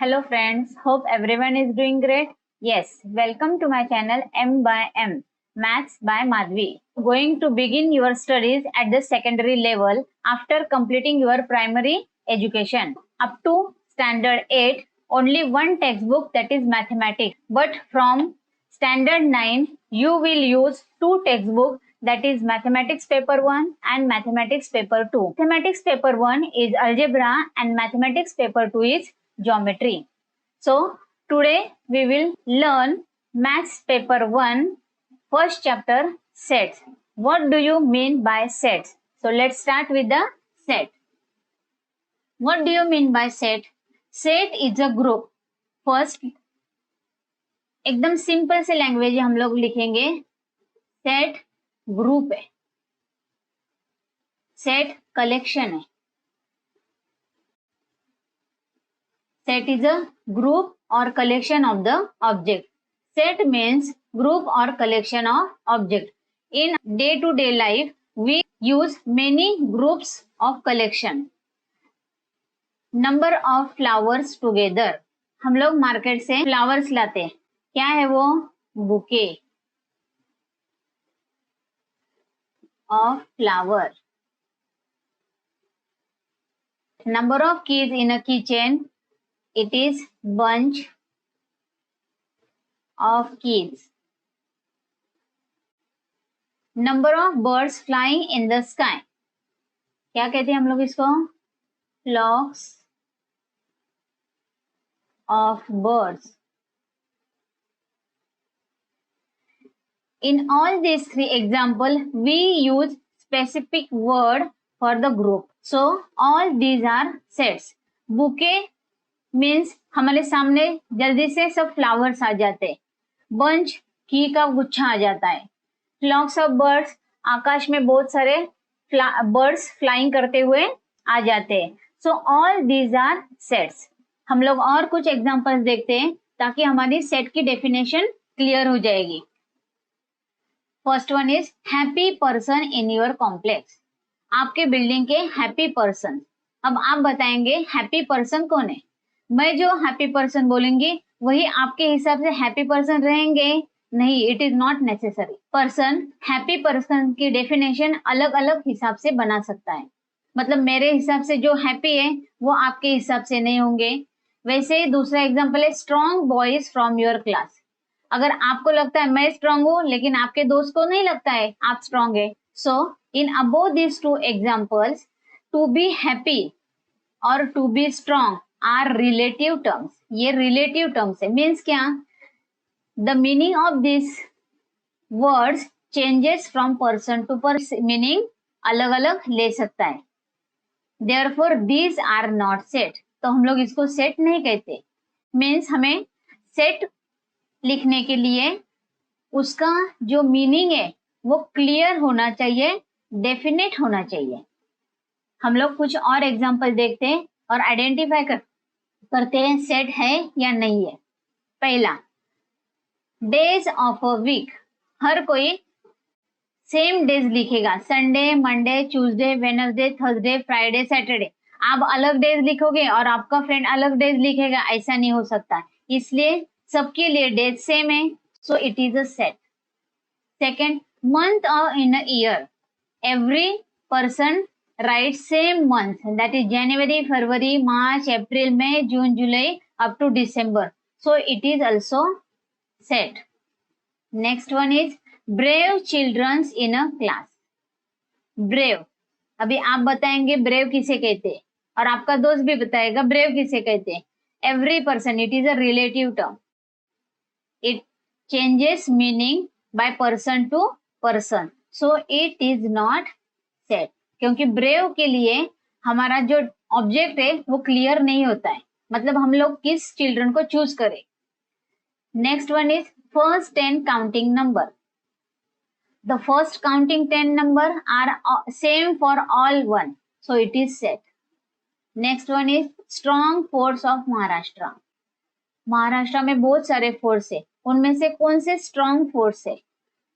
Hello friends, hope everyone is doing great. Yes, welcome to my channel M by M, Maths by Madhvi. Going to begin your studies at the secondary level after completing your primary education. Up to standard 8, only one textbook, that is mathematics. But from standard 9, you will use two textbooks, that is mathematics paper 1 and mathematics paper 2. Mathematics paper 1 is algebra and mathematics paper 2 is geometry. So today we will learn maths paper 1 first chapter, sets. What do you mean by sets? So let's start with the set. What do you mean by set? Set is a group. First एकदम simple से language हम लोग लिखेंगे, set group है, set collection है. Set is a group or collection of the object. Set means group or collection of object. In day-to-day life, we use many groups of collection. Number of flowers together. हम लोग market से flowers लाते हैं. क्या है वो? Bouquet of flower. Number of keys in a keychain. It is bunch of keys. Number of birds flying in the sky. क्या कहते हैं हम लोग इसको? Flocks of birds. In all these three examples, we use specific word for the group. So all these are sets. Bouquet means हमारे सामने जल्दी से सब फ्लावर्स आ जाते हैं. बंच की का गुच्छा आ जाता है. फ्लॉक्स ऑफ बर्ड्स, आकाश में बहुत सारे बर्ड्स फ्लाइंग करते हुए आ जाते हैं. So all these are sets. हम लोग और कुछ एग्जांपल्स देखते हैं ताकि हमारी सेट की डेफिनेशन क्लियर हो जाएगी. First one is happy person in your complex. आपके बिल्डिंग के हैप्पी पर्सन. अब आप बताएंगे हैप्पी पर्सन कौन है. मैं जो हैप्पी पर्सन बोलूंगी वही आपके हिसाब से हैप्पी पर्सन रहेंगे? नहीं, it is not necessary. Person, happy person की डेफिनेशन अलग अलग हिसाब से बना सकता है. मतलब मेरे हिसाब से जो हैप्पी है वो आपके हिसाब से नहीं होंगे. वैसे ही दूसरा एग्जांपल है strong boys from your class. अगर आपको लगता है मैं स्ट्रॉन्ग हूँ लेकिन आपके दोस्त को नहीं लगता है आप स्ट्रॉन्ग है. So in above this two examples, to be happy और to be strong are relative terms. ये रिलेटिव टर्म्स है. मीन्स क्या? The meaning of this words changes from person to person. Meaning अलग अलग ले सकता है. Therefore these are not set. तो हम लोग इसको सेट नहीं कहते. मीन्स हमें सेट लिखने के लिए उसका जो मीनिंग है वो क्लियर होना चाहिए, डेफिनेट होना चाहिए. हम लोग कुछ और एग्जाम्पल देखते हैं और आइडेंटिफाई करते हैं सेट है या नहीं है. पहला, डेज ऑफ अ वीक. हर कोई सेम डेज लिखेगा. Sunday, Monday, Tuesday, Wednesday, Thursday, Friday, Saturday. आप अलग डेज लिखोगे और आपका फ्रेंड अलग डेज लिखेगा, ऐसा नहीं हो सकता. इसलिए सबके लिए डेज सेम है. So it is a set. Second, month in a year. Every person write same month, that is January, February, March, April, May, June, July up to December. So it is also set. Next one is brave children in a class. Brave, अभी आप बताएंगे brave किसे कहते हैं और आपका दोस्त भी बताएगा brave किसे कहते हैं. Every person, it is a relative term. It changes meaning by person to person. So it is not set. क्योंकि ब्रेव के लिए हमारा जो ऑब्जेक्ट है वो क्लियर नहीं होता है. मतलब हम लोग किस चिल्ड्रन को चूज करें. Next one is first 10 counting number. The first counting 10 number are same for all one. So it is set. Next one is strong force of Maharashtra. Maharashtra में बहुत सारे फोर्स है. उनमें से कौन से स्ट्रॉन्ग फोर्स है?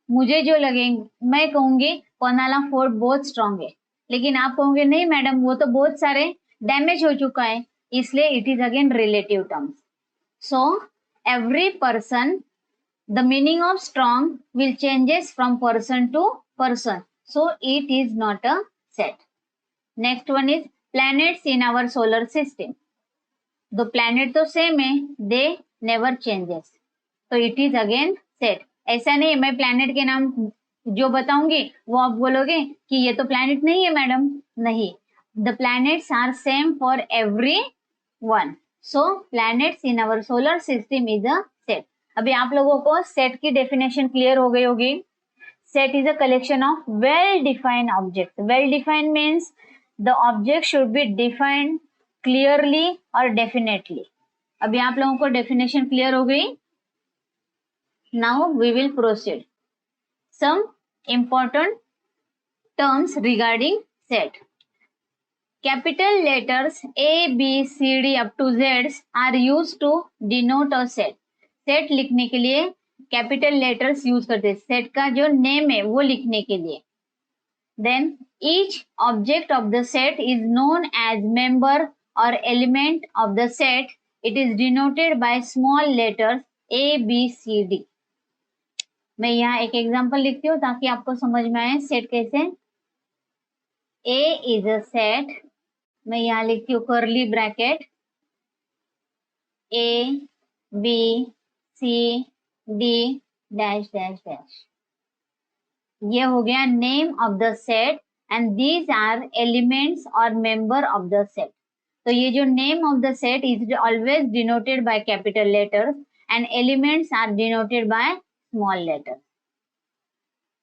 मुझे जो लगेंगे, मैं कहूंगी पन्हाला फोर्ट बहुत स्ट्रॉन्ग है, लेकिन आप कहोगे नहीं मैडम वो तो बहुत सारे डैमेज हो चुका है. इसलिए it is again relative terms. So every person, the meaning of strong will changes from person to person. So it is not a set. Next one is planets in our solar system. The planet तो same है, they never changes. तो it is again set. ऐसा नहीं मैं planet के नाम जो बताऊंगी वो आप बोलोगे कि ये तो प्लैनेट नहीं है मैडम, नहीं. The planets are same for every one. So planets in our solar system is a set. अभी आप लोगों को सेट की डेफिनेशन क्लियर हो गई होगी. Set is a collection of well defined object. Well defined means the object should be defined clearly और definitely. अभी आप लोगों को डेफिनेशन क्लियर हो गई. Now we will proceed. Some important terms regarding set. Capital letters A, B, C, D up to Z are used to denote a set. Set लिखने के लिए कैपिटल लेटर्स यूज करते हैं. सेट का जो name है वो लिखने के लिए. Then each object of the set is known as member or element of the set. It is denoted by small letters A, B, C, D. मैं यहाँ एक एग्जांपल लिखती हूँ ताकि आपको समझ में आए सेट कैसे. A is a set. मैं यहाँ लिखती हूँ curly bracket A B C D dash dash dash. ये हो गया name of the set and these are elements और मेंबर ऑफ द सेट. तो ये जो name of the set is always denoted by capital letters and elements are denoted by small letters.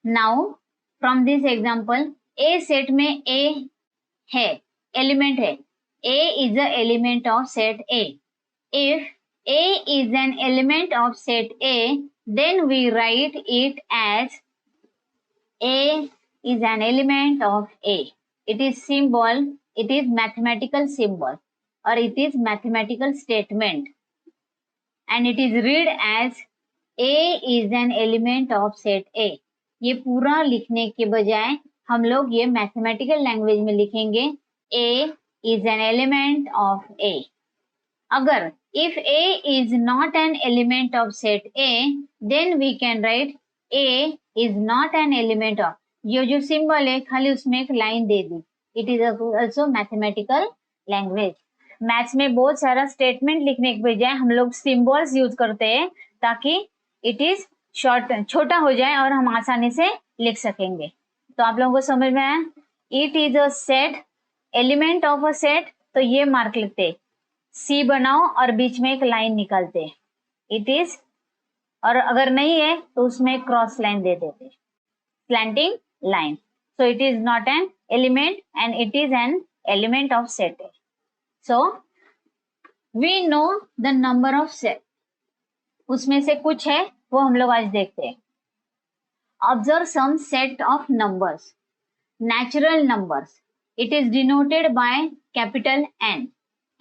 Now from this example, A set में A है, element है. A is a element of set A. If A is an element of set A, then we write it as A is an element of A. It is symbol, it is mathematical symbol or it is mathematical statement and it is read as A is an element of set A. ये पूरा लिखने के बजाय हम लोग ये mathematical language में लिखेंगे A is an element of A. अगर if A is not an element of set A, then we can write A is not an element of. ये जो सिंबल है खाली उसमें एक line they the. It is also mathematical language. Maths में बहुत सारा स्टेटमेंट लिखने के बजाय हम लोग सिंबल्स यूज करते हैं ताकि इट इज छोटा हो जाए और हम आसानी से लिख सकेंगे. तो आप लोगों को समझ में आया. It is a set, element of a set. तो ये मार्क लिखते, सी बनाओ और बीच में एक लाइन निकालते इट इज, और अगर नहीं है तो उसमें क्रॉस लाइन दे देते, slanting line. So it is not an element and it is an element of set. So we know the number of set. उसमें से कुछ है वो हम लोग आज देखते हैं. Observe some set of numbers. Natural numbers. It is denoted by capital N.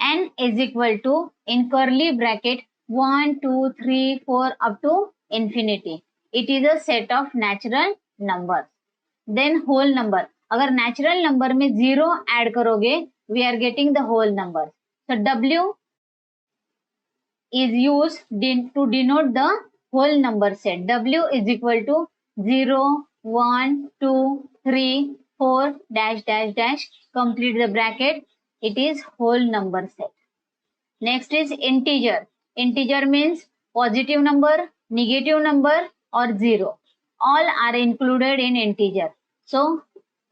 N is equal to in curly bracket 1 2 3 4 up to infinity. It is a set of natural numbers. Then whole number. अगर natural number में 0 add करोगे we are getting the whole number. So W is used to denote the whole number set. W is equal to 0 1 2 3 4 dash dash dash. Complete the bracket. It is whole number set. Next is integer. Integer means positive number, negative number or 0. All are included in integer. So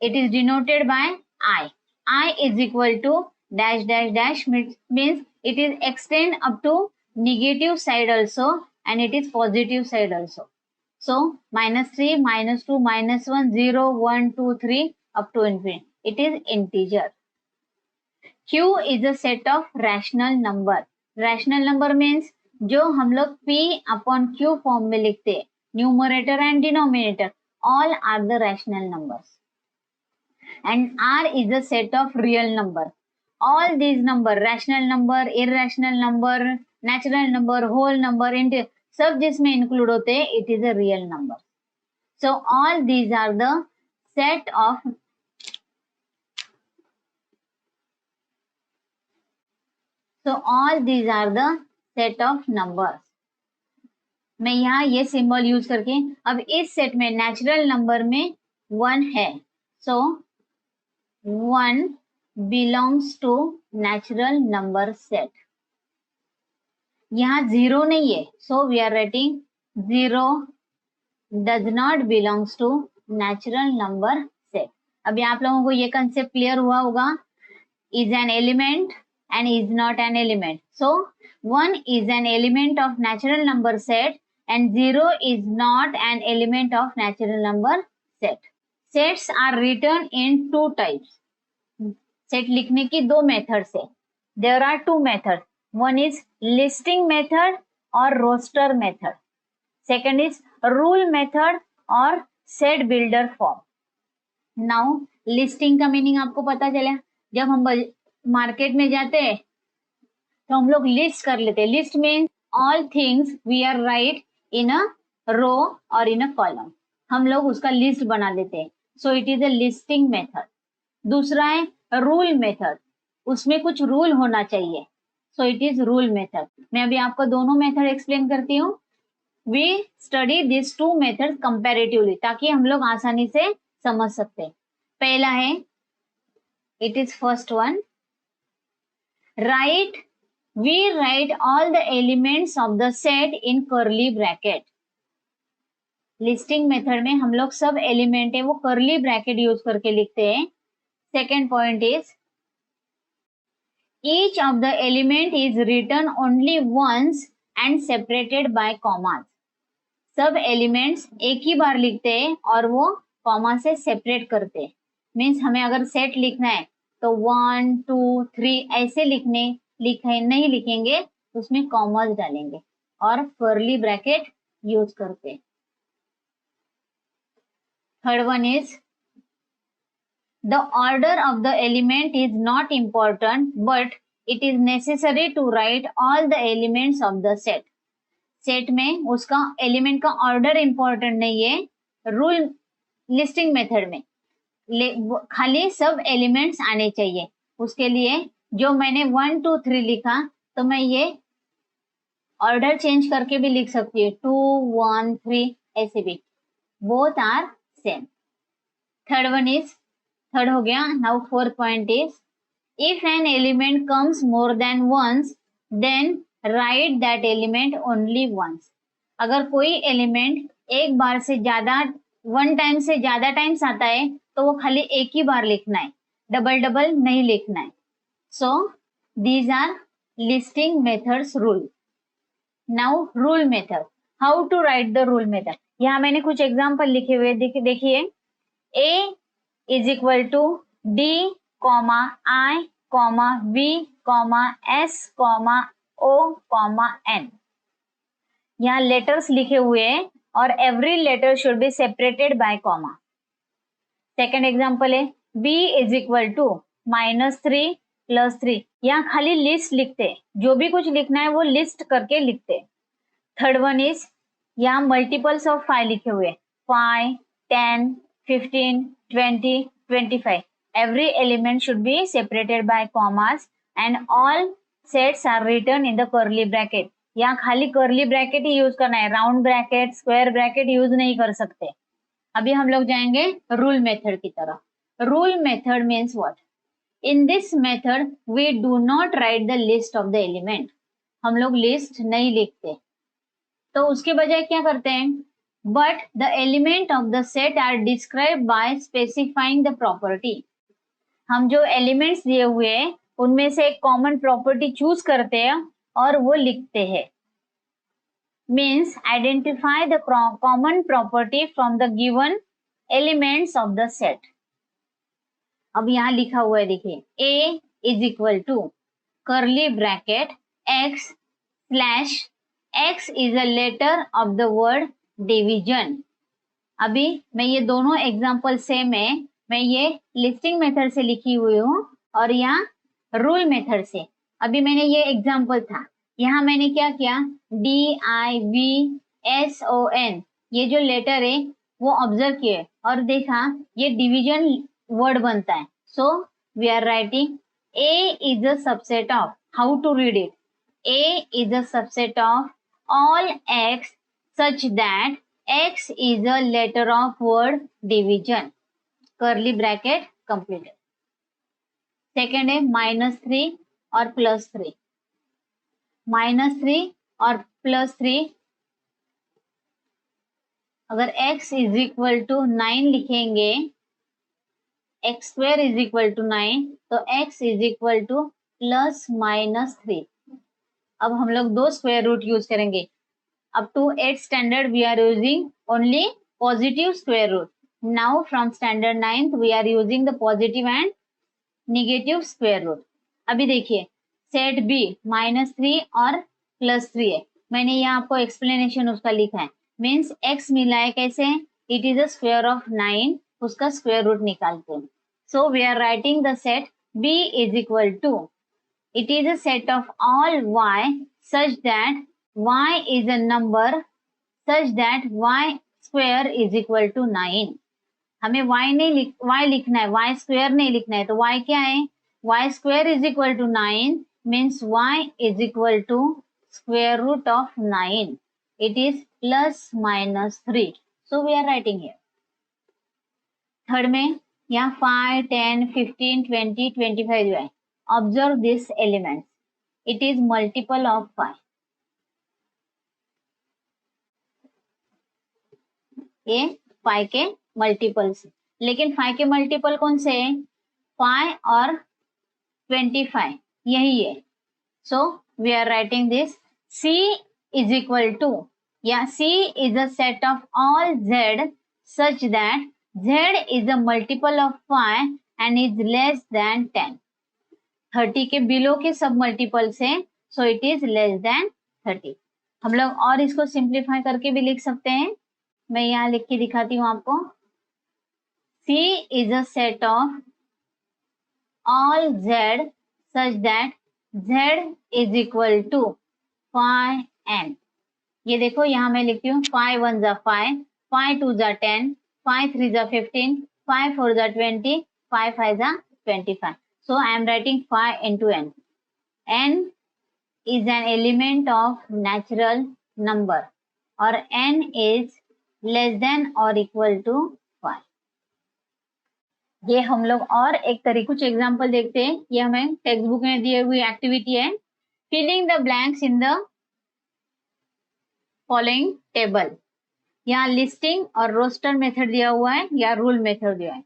it is denoted by I. I is equal to dash dash dash means it is extend up to negative side also and it is positive side also. So -3, -2, -1, 0, 1, 2, 3 up to infinity. It is integer. Q is a set of rational number. Rational number means जो हम लोग P upon Q form में लिखते हैं, numerator and denominator, all are the rational numbers. And R is a set of real number. All these number, rational number, irrational number, natural number, whole number, सब जिसमें include होते हैं it is a real number. So all these are the set of all these are the set of numbers. मैं यहाँ ये symbol use करके, अब इस सेट में नेचुरल नंबर में 1 है, so 1 belongs to natural number set. यहाँ 0 नहीं है, so we are writing 0 does not belongs to natural number set. अभी आप लोगों को ये कंसेप्ट क्लियर हुआ होगा, is an element and is not an element. So 1 is an element of natural number set and 0 is not an element of natural number set. Sets are written in two types. Set लिखने की दो methods है. There are two methods. One is listing method और roster method. Second is rule method और set builder form. Now listing का meaning आपको पता चला, जब हम मार्केट में जाते हैं तो हम लोग लिस्ट कर लेते हैं। List means all things we are write in a row और इन अ कॉलम, हम लोग उसका लिस्ट बना लेते हैं, so it is a listing method. दूसरा है रूल मेथड, उसमें कुछ रूल होना चाहिए, so it is rule method. मैं अभी आपको दोनों मेथड एक्सप्लेन करती हूँ। We study this two method comparatively, ताकि हम लोग आसानी से समझ सकते हैं। पहला है, it is first one, we write all the elements of the set in curly bracket. Listing method में हम लोग सब एलिमेंट है वो कर्ली ब्रैकेट यूज करके लिखते हैं। Second point is each of the element is written only once and separated by commas. सब एलिमेंट्स एक ही बार लिखते हैं और वो कॉमा से सेपरेट करते हैं। मीन्स हमें अगर सेट लिखना है तो 1 2 3 ऐसे नहीं लिखेंगे, उसमें कॉमर्स डालेंगे और कर्ली ब्रैकेट यूज करते हैं। Third one is the order of the element is not important but it is necessary to write all the elements of the set. Set में उसका एलिमेंट का ऑर्डर इंपॉर्टेंट नहीं है, rule listing method में खाली सब एलिमेंट्स आने चाहिए। उसके लिए जो मैंने 1 2 3 लिखा, तो मैं ये ऑर्डर चेंज करके भी लिख सकती हूँ, 2 1 3 ऐसे भी, बोथ आर सेम। थर्ड हो गया। Now fourth point is if an element comes more then once then write that element only once. अगर कोई एलिमेंट एक बार से ज्यादा, वन टाइम से ज्यादा टाइम्स आता है तो वो खाली एक ही बार लिखना है, डबल डबल नहीं लिखना है। So these are listing methods rule. Now rule method, how to write the rule method. यहाँ मैंने कुछ एग्जांपल लिखे हुए, देखिए a is equal to d comma i comma v comma s comma o comma n। यहाँ letters लिखे हुए हैं और every letter should be separated by comma. Second example है b इज इक्वल टू -3 + 3। यहाँ खाली लिस्ट लिखते, जो भी कुछ लिखना है वो लिस्ट करके लिखते। थर्ड वन इज यहाँ मल्टीपल्स ऑफ 5 लिखे हुए, 5 10 15 20 25। Every element should be separated by commas and all sets are written in the curly bracket. यहाँ खाली कर्ली ब्रैकेट ही यूज करना है, round bracket square bracket use नहीं कर सकते। अभी हम लोग जाएंगे रूल मेथड की तरफ। Rule method means what? In this method we do not write the list of the element. हम लोग लिस्ट नहीं लिखते, तो उसके बजाय क्या करते हैं, but the element of the set are describe by specifying the property. हम जो एलिमेंट्स दिए हुए हैं उनमें से एक कॉमन प्रॉपर्टी चूज करते हैं और वो लिखते हैं। Means identify the common property from the given elements of the set. अब यहाँ लिखा हुआ है, देखिए a is equal to curly bracket x slash x is a letter of the word division. अभी मैं ये दोनों एग्जाम्पल सेम है, मैं ये लिस्टिंग मेथड से लिखी हुई हूँ और यहाँ रूल मेथड से। अभी मैंने ये एग्जाम्पल था, यहाँ मैंने क्या किया, DIVSON ये जो लेटर है वो ऑब्जर्व किए और देखा ये डिवीजन वर्ड बनता है। So we are writing A is a subset of, how to read it, A is a subset of all x such that x is a letter of word division. Curly bracket completed. Second है -3 और +3. -3 और +3, अगर x is equal to 9 लिखेंगे, x² is equal to 9, तो x is equal to +-3. अब हम लोग दो स्क्वायर रूट यूज करेंगे. Up to 8th standard we are using only positive square root. Now from standard 9th we are using the positive and negative square root. अभी देखिए set B -3 और +3 है. मैंने यहाँ आपको एक्सप्लेनेशन उसका लिखा है. मीन्स x मिला है कैसे, it is a square of 9, उसका स्क्वायर रूट निकालते हैं. So we are writing the set b is equal to, it is a set of all y such that y is a number such that y square is equal to 9. हमें y लिखना है, y square नहीं लिखना है. तो y क्या है, y square is equal to 9 means y is equal to square root of 9. It is +-3. So we are writing here. Third में यहाँ 5, 10, 15, 20, 25 जो है. Observe this elements. It is multiple of 5. ये 5 के मल्टीपल से, लेकिन 5 के मल्टीपल कौन से है, 5 और 25 यही है. So we are writing this C is equal to, या C is a set of all Z such that Z is a multiple of 5 and is less than 10. 30 के बिलो के सब मल्टीपल से, सो इट इज लेस देन 30. हम लोग और इसको simplify करके भी लिख सकते हैं. मैं यहाँ लिख के दिखाती हूँ आपको. C is a set of all Z such that Z is equal to 5n. ये देखो यहाँ मैं लिखती हूँ 5 1 जा 5, 5 2 जा 10, 5 3 जा 15, 5 4 जा 20, 5 5 जा 25. So I am writing 5 into n. N is an element of natural number or n is less than or equal to 5. ये हम लोग और एक कुछ एग्जाम्पल देखते हैं. ये हमें टेक्स्ट बुक में दी हुई एक्टिविटी है. Filling the blanks in the following table. यहाँ लिस्टिंग और रोस्टर मेथड दिया हुआ है या रूल मेथड दिया है.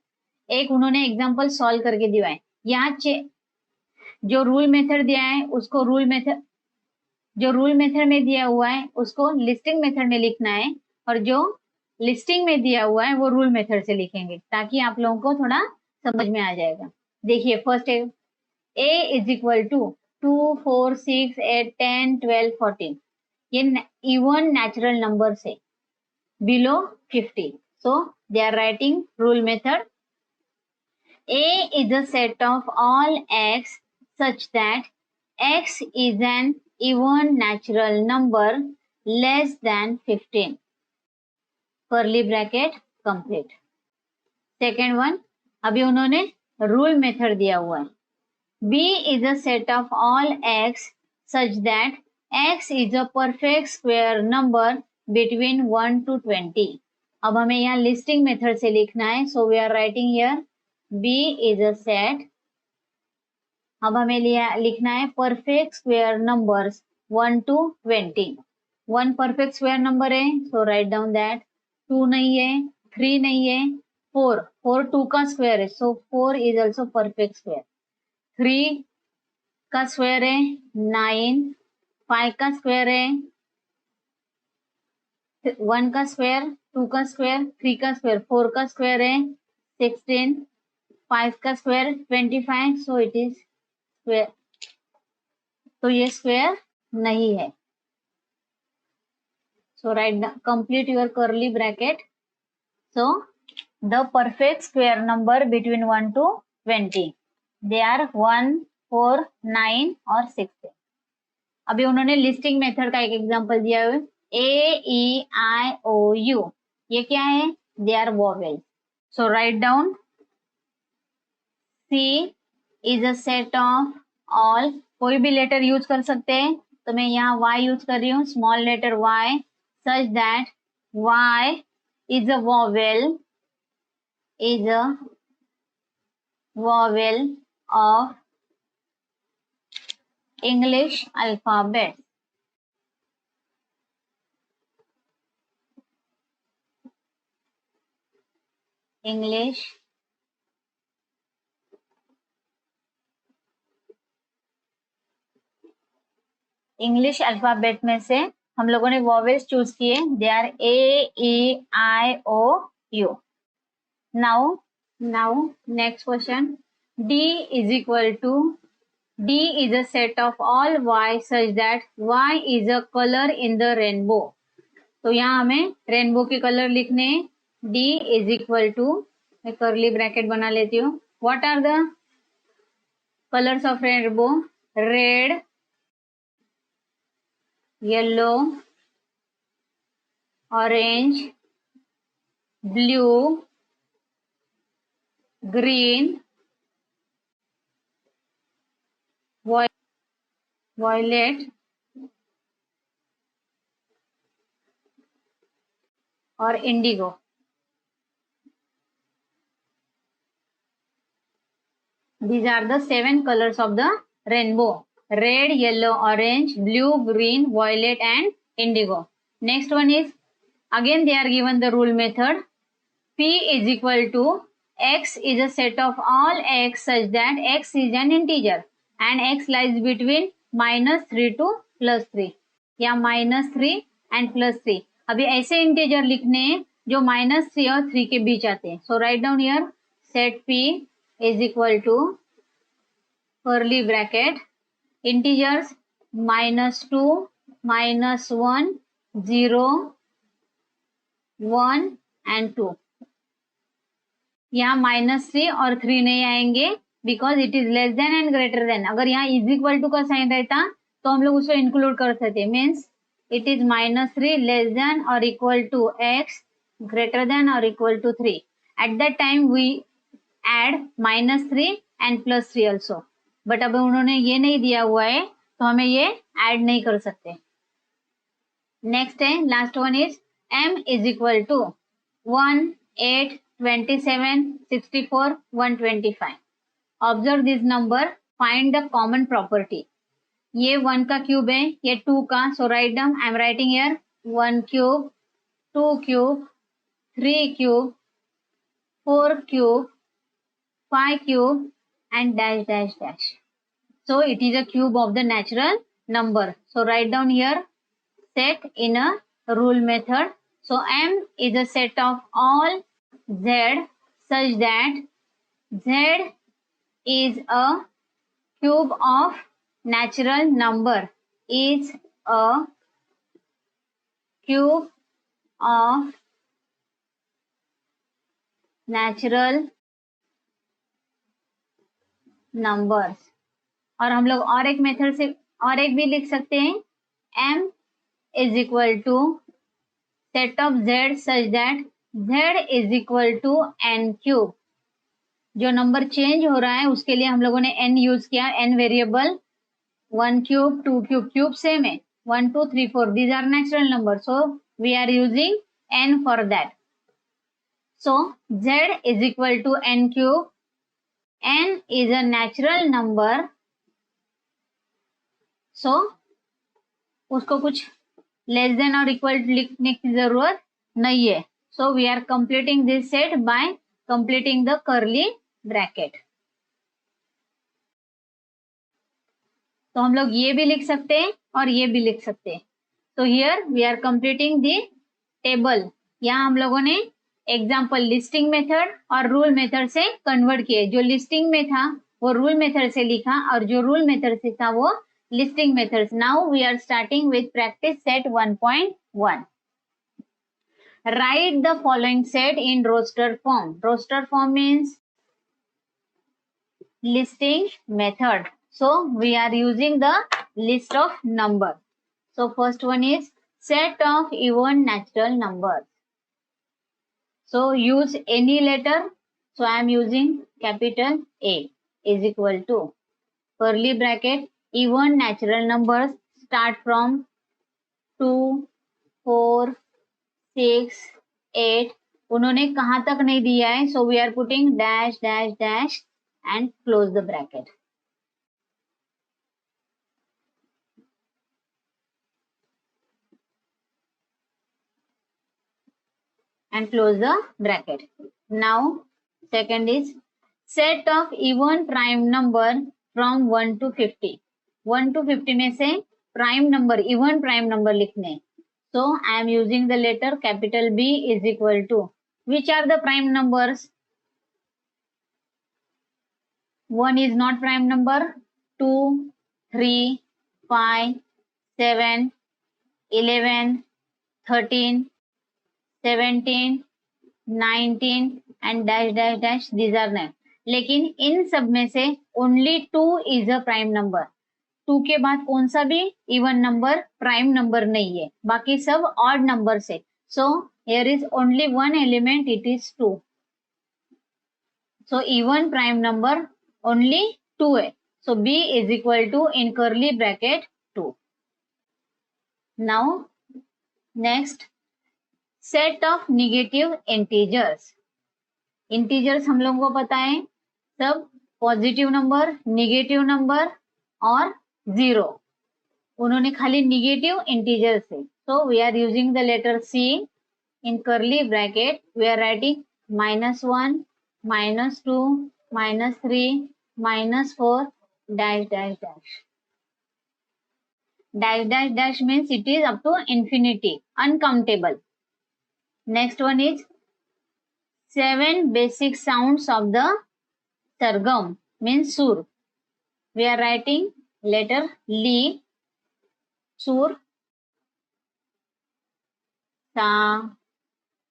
एक उन्होंने एग्जाम्पल सॉल्व करके दिया है. यहाँ जो रूल मेथड दिया है उसको जो रूल मेथड में दिया हुआ है उसको लिस्टिंग मेथड में लिखना है, और जो लिस्टिंग में दिया हुआ है वो रूल मेथड से लिखेंगे ताकि आप लोगों को थोड़ा समझ में आ जाएगा. देखिए फर्स्ट है A इज इक्वल टू 2 4 6 8 10 12 14. ये इवन नेचुरल नंबर से below 50. So they are writing rule method. A is a set of all x such that x is an even natural number less than 15. Curly bracket complete. Second one, अभी उन्होंने rule method दिया हुआ है. B is a set of all x such that x is a perfect square number between 1 to 20. अब हमें यहाँ listing method से लिखना है. So we are writing here B is a set. अब हमें लिखना है perfect square numbers 1 to 20. 1 perfect square number है, सो राइट डाउन दैट. 2 नहीं है, 3 नहीं है, 4 2 का स्क्वायर है, सो 4 इज ऑल्सो परफेक्ट स्क्वायर. 3 का स्क्वायर है 9, 5 का स्क्वायर है 1 का स्क्वायर, 2 का स्क्वायर, 3 का स्क्वायर, 4 का स्क्वायर है 16, 5 का square 25. So it is square. तो ये स्क्वायर नहीं है. So write complete your curly bracket. So the perfect square number between 1 to 20 they are 1 4 9 और 16. अभी उन्होंने लिस्टिंग मेथड का एक एग्जांपल दिया है. A-E-I-O-U. ये क्या है, they are vowels. So write down C is a set of all. कोई भी लेटर यूज कर सकते हैं, तो मैं यहाँ y यूज कर रही हूँ, small letter y, such that y is a vowel of English alphabet. English alphabet में से हम लोगों ने वॉवेल्स चूज किए. They are A, E, I, O, U. Now next question. D is equal to, D is a set of all y such that y is a color in the rainbow. तो यहाँ हमें rainbow के colour लिखने हैं. D is equal to, मैं curly bracket बना लेती हूँ. What are the colors of rainbow? Red, yellow, orange, blue, green, violet और Indigo. These are the 7 colors of the rainbow. Red, yellow, orange, blue, green, violet and indigo. Next one is, again they are given the rule method. P is equal to, x is a set of all x such that x is an integer and x lies between -3 to +3. या -3 and +3. अभी ऐसे integer लिखने हैं जो -3 और 3 के बीच आते हैं. So write down here, set P is equal to curly bracket integers -2, -1, 0, 1 and 2. यहाँ -3 और 3 नहीं आएंगे because it is less than and greater than. अगर यहाँ इज इक्वल टू का साइन रहता तो हम लोग उसको इंक्लूड कर सकते. Means it is -3 less than और equal to x greater than और equal to 3. At that time we add -3 and +3 also. But अब उन्होंने ये नहीं दिया हुआ है तो हमें ये ऐड नहीं कर सकते. नेक्स्ट है, last one is m is equal to 1, 8, 27, 64, 125. Observe this number, find the common property. ये 1 का क्यूब है, ये 2 का. So write down, I am writing here 1 cube, 2 cube, 3 cube, 4 cube, 5 cube and dash dash dash. So it is a cube of the natural number. So write down here, set in a rule method. So m is a set of all z such that z is a cube of natural number, is a cube of natural numbers. और हम लोग और एक method से और एक भी लिख सकते हैं. m is equal to set of z such that z is equal to n cube. जो नंबर चेंज हो रहा है उसके लिए हम लोगों ने n यूज किया. n variable, 1 cube, 2 cube, cube same है, 1, 2, 3, 4 these are natural number. So we are using n for that. So z is equal to n cube. n is a natural number, so उसको कुछ less than और equal लिखने की जरूरत नहीं है. So we are completing this set by completing the curly bracket. तो हम लोग ये भी लिख सकते हैं और ये भी लिख सकते हैं. तो here we are completing the table. यहाँ हम लोगों ने एग्जाम्पल लिस्टिंग मेथड और रूल मेथड से कन्वर्ट किए. जो लिस्टिंग में था वो रूल मेथड से लिखा और जो रूल मेथड से था वो listing method. Now we are starting with practice set 1.1. Write the following set in roster form. Roster form means listing method. So we are using the list of number. So first one is set of even natural numbers. So use any letter. So I am using capital A is equal to curly bracket even natural numbers start from 2, 4, 6, 8. उन्होंने कहाँ तक नहीं दिया है, so we are putting dash dash dash and close the bracket. And close the bracket. Now second is set of even prime number from 1 to 50. 1 to 50 में से prime number, even prime number लिखने. So I am using the letter capital B is equal to, which are the prime numbers? 1 is not prime number, 2, 3, 5, 7, 11, 13, 17, 19 and dash dash dash, these are name. लेकिन इन सब में से only 2 is a prime number. 2 के बाद कौन सा भी even number prime number नहीं है, बाकी सब odd numbers है. So here is only one element, it is 2. So even prime number only 2 है. So B is equal to in curly bracket 2. Now next, set of negative integers. Integers हम लोगों को पता है सब पॉजिटिव नंबर, नेगेटिव नंबर और zero. उन्होंने खाली नेगेटिव इंटीजर्स है. So we are using the letter C in curly bracket. We are writing -1, -2, -3, -4 dash dash dash. Dash dash dash means it is up to infinity, uncountable. Next one is 7 basic sounds of the sargam means sur. We are writing letter li, sur, sa,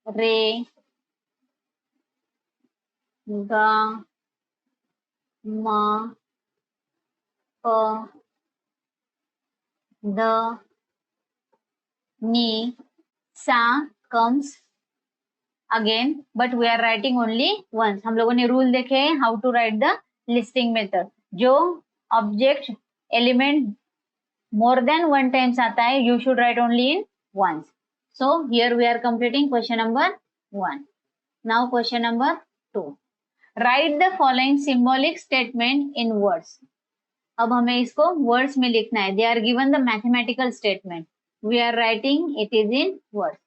re, ga, ma, pa, da, ni. Sa comes again, but we are writing only once. हम लोगों ने rule देखे हैं how to write the listing method. जो object element more than one times आता है, you should write only in once. So here we are completing question number 1. Now question number 2. Write the following symbolic statement in words. अब हमें इसको words में लिखना है. They are given the mathematical statement. We are writing it is in words.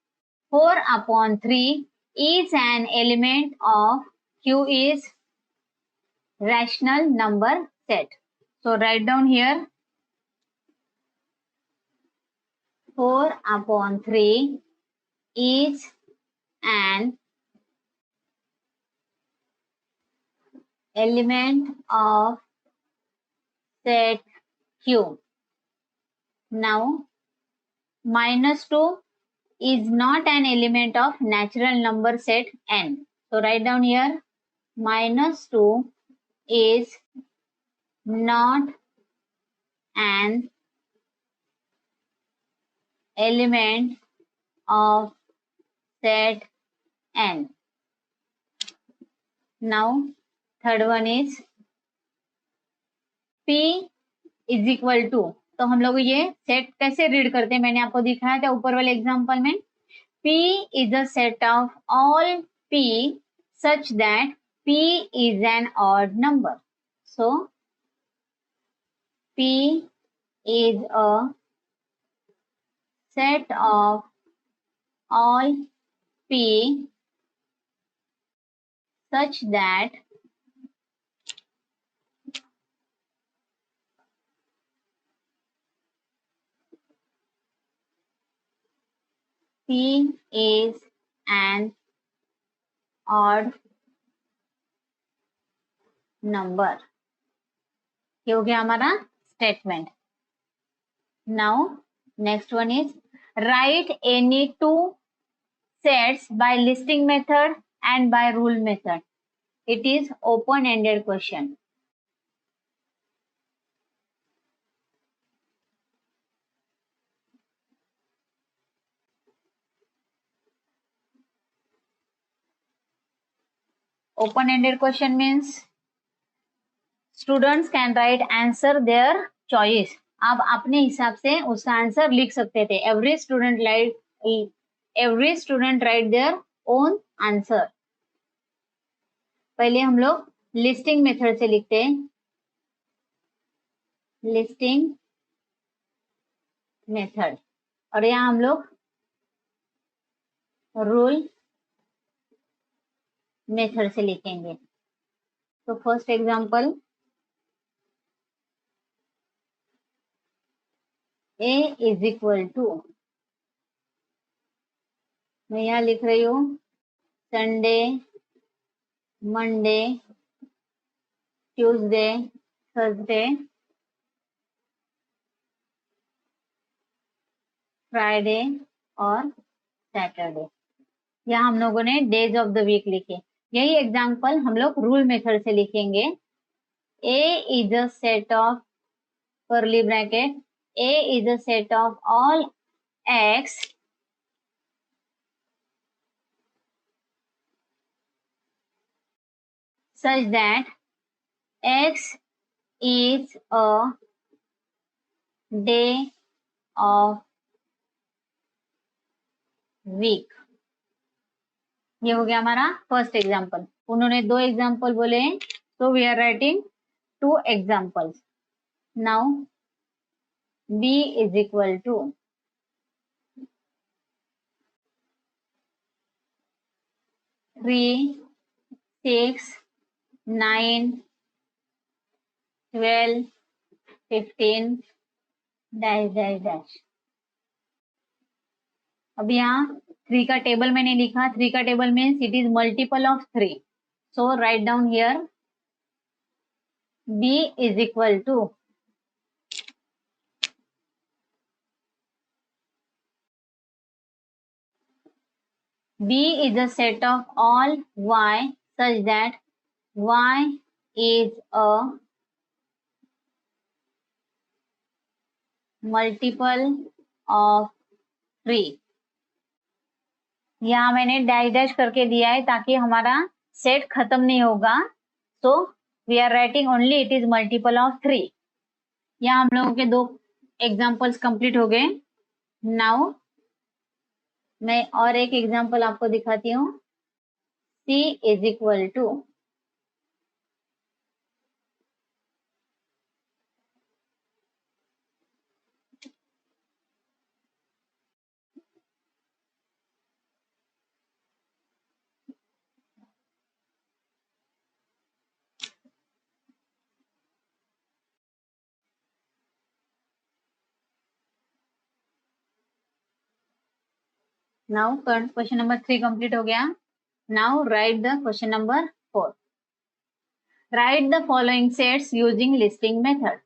4/3 is an element of Q is rational number set. So write down here 4/3 is an element of set Q. Now -2 is not an element of natural number set n. So write down here -2 is not an element of set n. Now third one is P is equal to. तो हम लोग ये set कैसे read करते हैं मैंने आपको दिखाया था ऊपर वाले एग्जांपल में. P is a set of all P such that P is an odd number. So P is a set of all P such that P is an odd number. ये हो गया हमारा statement. Now next one is right any 2 sets by listing method and by rule method. It is open-ended question. Open-ended question means students can write answer their choice. आप अपने हिसाब से उसका answer लिख सकते थे। Every student right their own answer. पहले हम लोग लिस्टिंग मेथड से लिखते हैं, लिस्टिंग मेथड, और यहाँ हम लोग रूल मेथड से लिखेंगे। तो first example, a is equal to, मैं यहाँ लिख रही हूँ Sunday, Monday, Tuesday, Thursday, Friday और सैटरडे। यहाँ हम लोगों ने डेज ऑफ द वीक लिखे। यही एग्जांपल हम लोग रूल मेथड से लिखेंगे। a is a set of curly bracket, a is a set of all x such that x is a day of week. ये हो गया हमारा फर्स्ट एग्जाम्पल। उन्होंने 2 एग्जाम्पल बोले हैं, तो we are writing 2 examples. Now b is equal to 3, 6, 9, 12, 15 dash dash dash. अब यहाँ 3 का टेबल मैंने लिखा। 3 का टेबल means it is multiple of 3, so write down here b is equal to 'b is a set of all y such that y is a multiple of 3। यहाँ मैंने dash dash करके दिया है ताकि हमारा सेट खत्म नहीं होगा। So we are writing only it is multiple of 3। यहाँ हम लोगों के 2 एग्जाम्पल्स कंप्लीट हो गए। नाउ मैं और एक एग्जाम्पल आपको दिखाती हूँ। c is equal to now question number 3 complete हो गया। Now write the question number 4। Write the following sets using listing method.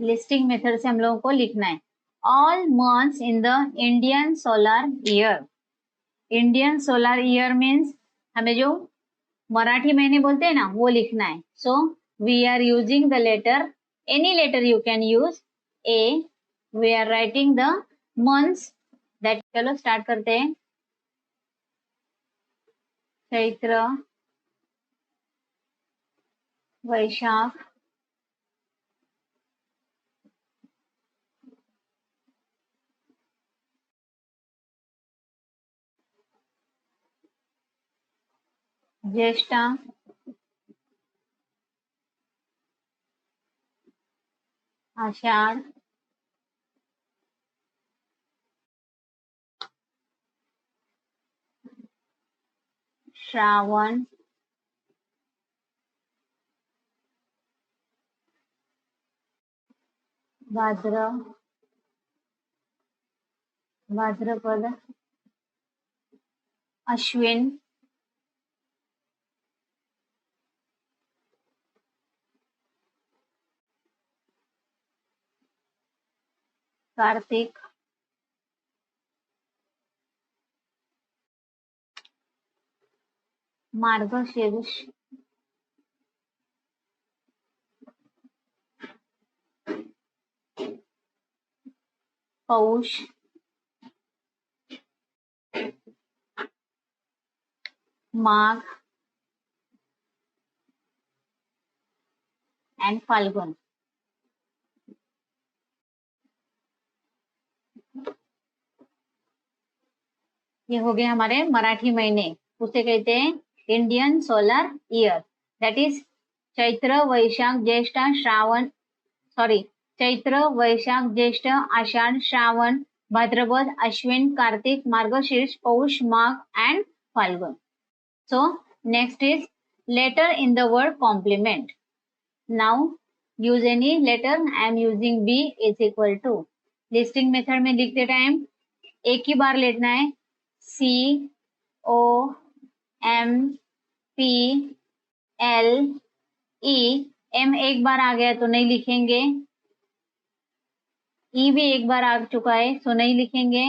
Listing method से हम लोगों को लिखना है all months in the Indian solar year. Indian solar year means हमें जो मराठी महीने बोलते हैं ना, वो लिखना है। So we are using the letter, any letter you can use, A. We are writing the months that. चलो स्टार्ट करते हैं। चैत्र, वैशाख, ज्येष्ठा, आषाढ़, श्रावण, भाद्रपद, अश्विन, कार्तिक, मार्गशीर्ष, पौष, माघ, एंड फाल्गुन। ये हो गए हमारे मराठी महीने, उसे कहते हैं Indian solar year. That is Chaitra Vaishakh Jyeshtha Shravan, sorry, Chaitra Vaishakh ज्येष्ठ आषाढ़ श्रावण भाद्रपद अश्विन कार्तिक मार्गशीर्ष पौष माघ and falgun. So next is letter in the word complement. Now use any letter. I am using B is equal to, listing method में लिखते टाइम एक ही बार लेना है, C O M P L E, M एक बार आ गया तो नहीं लिखेंगे, ई भी एक बार आ चुका है सो नहीं लिखेंगे,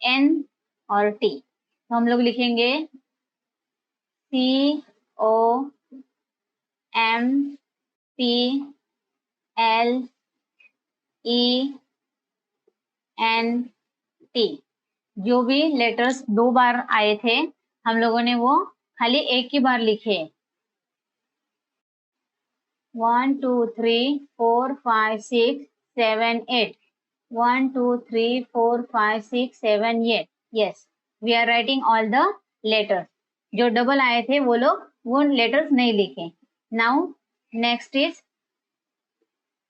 एन और टी तो हम लोग लिखेंगे C O M P L E N T. जो भी लेटर्स दो बार आए थे हम लोगों ने वो खाली एक ही बार लिखे, 1 2 3 4 5 6 7 8, 1 2 3 4 5 6 7 8, yes we are writing all the letters। जो डबल आए थे वो लोग वो लेटर्स नहीं लिखे। Now next is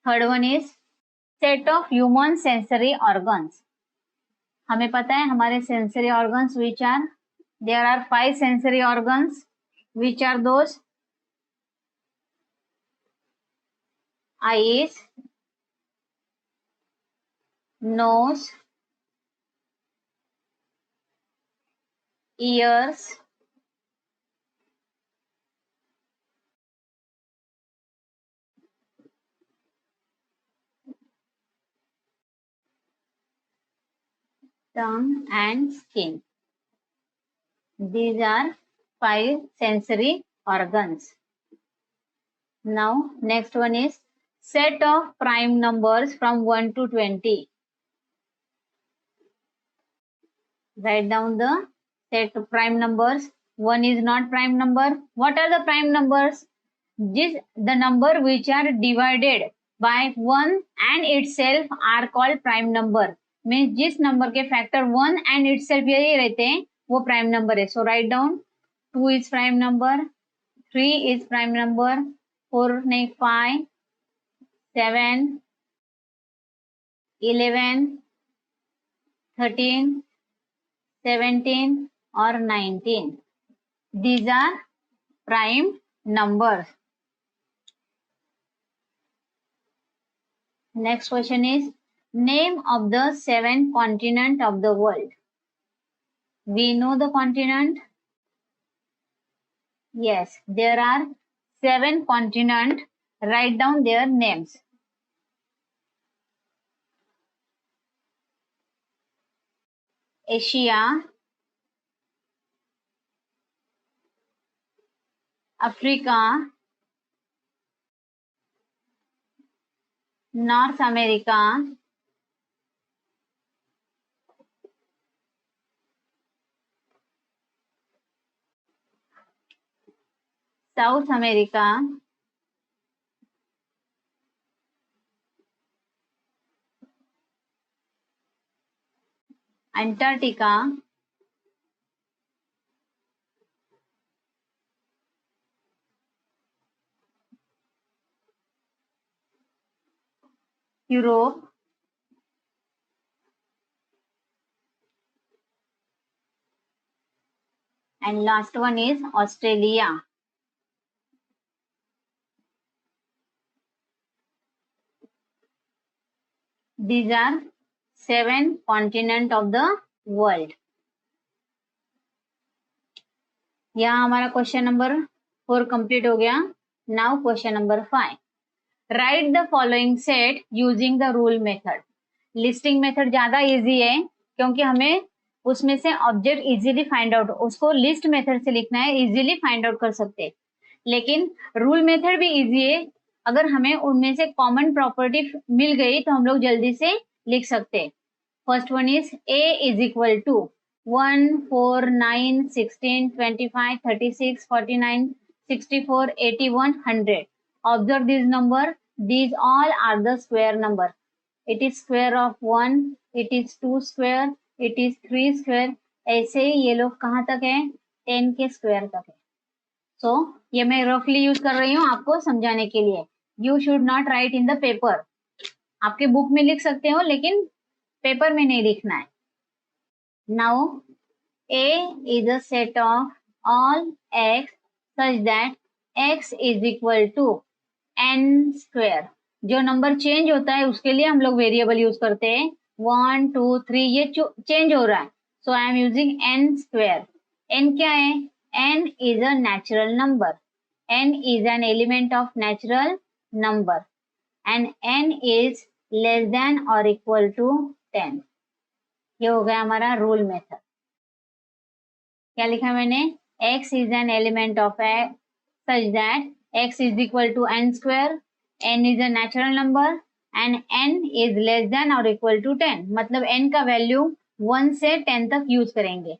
third one is set of human sensory organs. हमें पता है हमारे sensory organs which are, there are 5 sensory organs, which are those, eyes, nose, ears, tongue and skin. These are 5 sensory organs. Now next one is set of prime numbers from 1 to 20. Write down the set of prime numbers. 1 is not prime number. What are the prime numbers? The number which are divided by 1 and itself are called prime number. Means जिस number के factor 1 and itself यही रहते हैं वो prime number है. So write down 2 is prime number, 3 is prime number, 4 नहीं 5, 7, 11, 13, 17 or 19. These are prime numbers. Next question is name of the 7 continents of the world. We know the continent. Yes, there are 7 continents. Write down their names. Asia, Africa, North America, South America, Antarctica, Europe, and last one is Australia. These are 7 continents of the world. यहाँ हमारा question number 4 complete हो गया। Now question number 5, right the following set using the rule method. Listing method ज्यादा easy है क्योंकि हमें उसमें से ऑब्जेक्ट इजीली फाइंड आउट, उसको लिस्ट मेथड से लिखना है, इजीली फाइंड आउट कर सकते हैं, लेकिन रूल मेथड भी इजी है। अगर हमें उनमें से कॉमन प्रॉपर्टी मिल गई तो हम लोग जल्दी से लिख सकते हैं। First one is a is equal to 1 4 9 16 25 36 49 64 81 100। Observe this number. These all are the square number. It is square of 1, it is 2 square, it is 3 square. ऐसे ही ये लोग कहाँ तक है, 10 के स्क्वायर तक है. सो ये मैं रफली यूज कर रही हूँ आपको समझाने के लिए. You should not right in the paper. आपके बुक में लिख सकते हो लेकिन पेपर में नहीं लिखना है. Now A is a set of all x such that x is equal to n square. जो नंबर चेंज होता है उसके लिए हम लोग वेरिएबल यूज करते हैं. 1 2 3 ये चेंज हो रहा है, so I am using n square. n क्या है? n is a natural number. n is an element of natural number and n is less than or equal to 10. ये हो गया हमारा रूल मेथड. क्या लिखा मैंने? x is an element of x such that x is equal to n square, n is a natural number and n is less than or equal to 10. मतलब n का value 1 से 10 तक use करेंगे.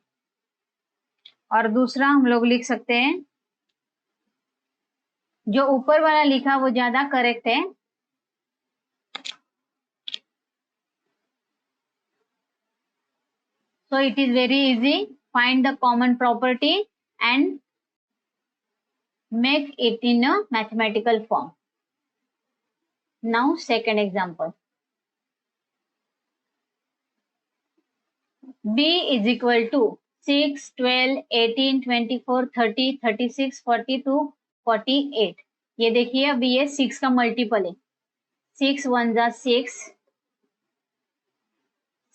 और दूसरा हम लोग लिख सकते हैं, जो ऊपर वाला लिखा वो ज्यादा करेक्ट है. So it is very easy. Find the common property and make it in a mathematical form. Now second example. B is equal to 6, 12, 18, 24, 30, 36, 42, 48. ये देखिए अभी ये 6 का मल्टीपल है. 6 1 जा 6,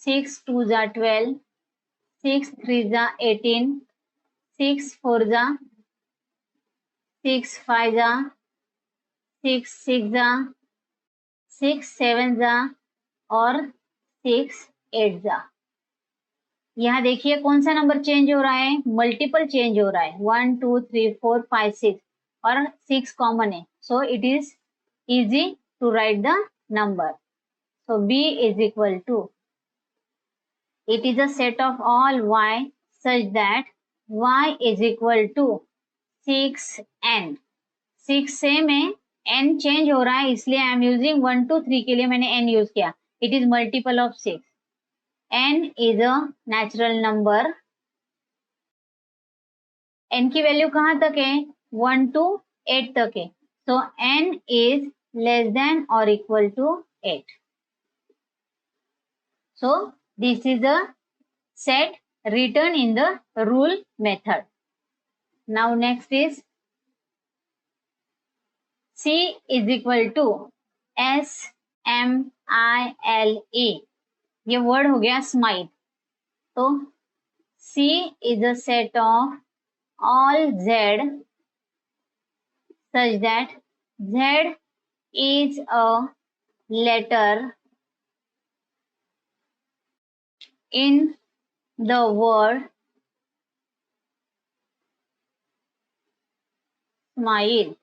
6 2 जा 12, 6 3 जा 18, 6 4 जा 6 5 जा 6 6 जा 6 7 जा और 6 8 जा. यहाँ देखिए कौन सा नंबर चेंज हो रहा है? मल्टीपल चेंज हो रहा है. 1 2 3 4 5 6 और 6 कॉमन है, so it is easy to write the number. So B is equal to, it is a set of all y such that y is equal to 6n. 6 same है, n change हो रहा है इसलिए आई am using 1 2 3 के लिए मैंने n use किया. It is multiple of 6. n is a natural number. n की वैल्यू कहाँ तक है? 1 to 8 तक है. So n is less than or equal to 8. So this is a set written in the rule method. Now next is C is equal to SMILE. ये word हो गया smile. तो C is a set of all Z such that Z is a letter in the word smile.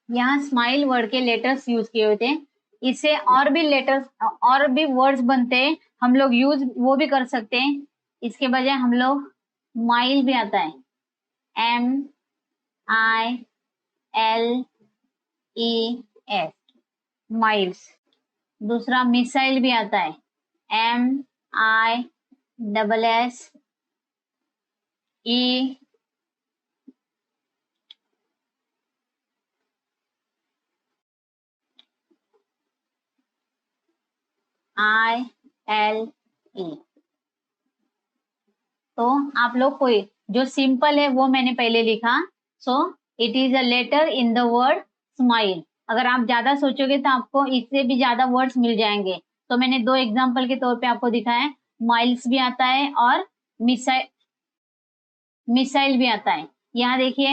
यहाँ smile word के letters use किए होते हैं. इससे और भी लेटर्स और भी वर्ड्स बनते हैं, हम लोग यूज वो भी कर सकते हैं. इसके बजाय हम लोग माइल भी आता है, MILES, माइल्स. दूसरा मिसाइल भी आता है, MISSE. ILE. तो आप लोग कोई जो सिंपल है वो मैंने पहले लिखा. So it is a letter in the word smile. अगर आप ज्यादा सोचोगे तो आपको इससे भी ज्यादा वर्ड्स मिल जाएंगे. तो मैंने 2 एग्जांपल के तौर पे आपको दिखाया है. माइल्स भी आता है और मिसाइल भी आता है. यहाँ देखिए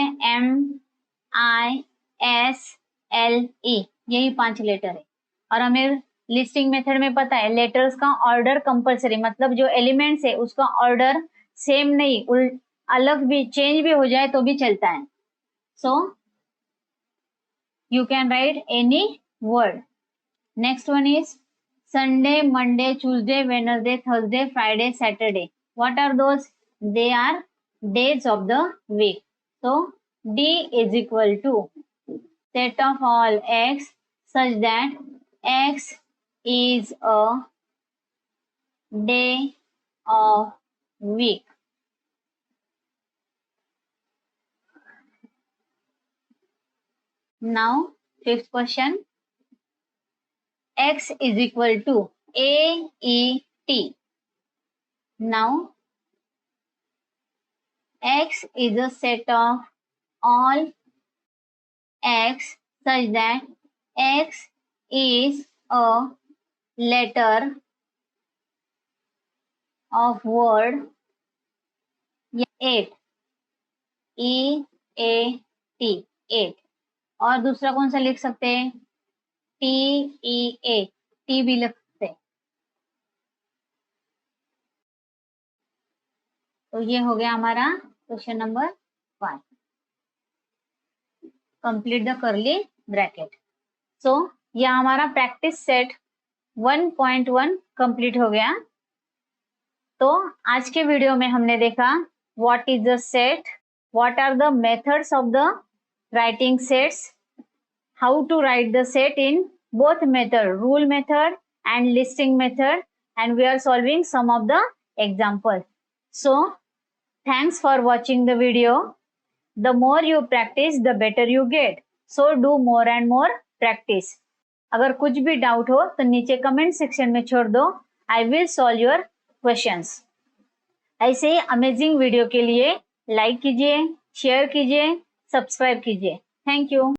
MISLE, यही 5 लेटर है. और हमें लिस्टिंग मेथड में पता है लेटर्स का ऑर्डर कंपलसरी, मतलब जो एलिमेंट्स है उसका ऑर्डर सेम नहीं, अलग भी चेंज भी हो जाए तो भी चलता है. So you can write any word. Next one is Sunday, Monday, Tuesday, Wednesday, Thursday, Friday, Saturday. What are those? They are days of the week. So D is equal to set of all x such that x is a day of week. Now, fifth question. X is equal to AET. Now, X is a set of all X such that X is a letter of word 8. EAT 8. और दूसरा कौन सा लिख सकते हैं? TEA T भी लिख सकते हैं. तो ये हो गया हमारा question number 5. Complete the curly bracket. So यह हमारा प्रैक्टिस सेट 1.1 कंप्लीट हो गया. तो आज के वीडियो में हमने देखा what is the set, what are the methods of the writing sets, how to write the set in both method, rule method and listing method, and we are solving some of the examples. So thanks for watching the video. The more you practice, the better you get. So do more and more practice. अगर कुछ भी doubt हो तो नीचे comment section में छोड़ दो. I will solve your questions. ऐसे ही अमेजिंग वीडियो के लिए लाइक कीजिए, शेयर कीजिए, सब्सक्राइब कीजिए. Thank you.